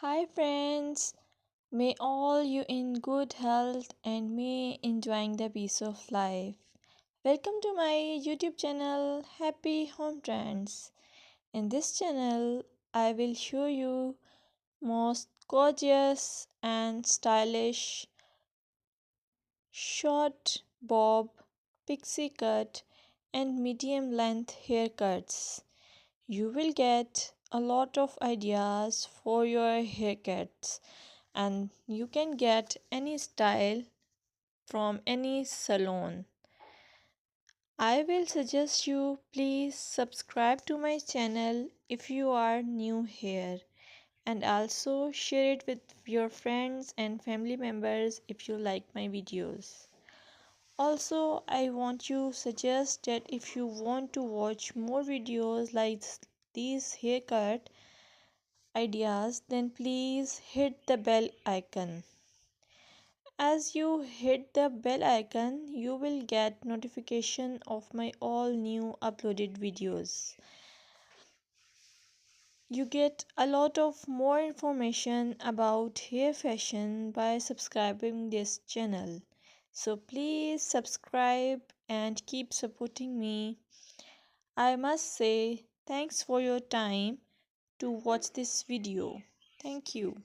Hi friends, may all you in good health and may enjoying the peace of life. Welcome to my YouTube channel Happy Home Trends. In this channel, I will show you most gorgeous and stylish short bob, pixie cut and medium length haircuts. You will get a lot of ideas for your haircuts and you can get any style from any salon. I will suggest you please subscribe to my channel if you are new here and also share it with your friends and family members if you like my videos. Also, I want to suggest that if you want to watch more videos like these haircut ideas, then please hit the bell icon. As you hit the bell icon, you will get notification of my all new uploaded videos. You get a lot of more information about hair fashion by subscribing this channel. So please subscribe and keep supporting me. I must say thanks for your time to watch this video. Thank you.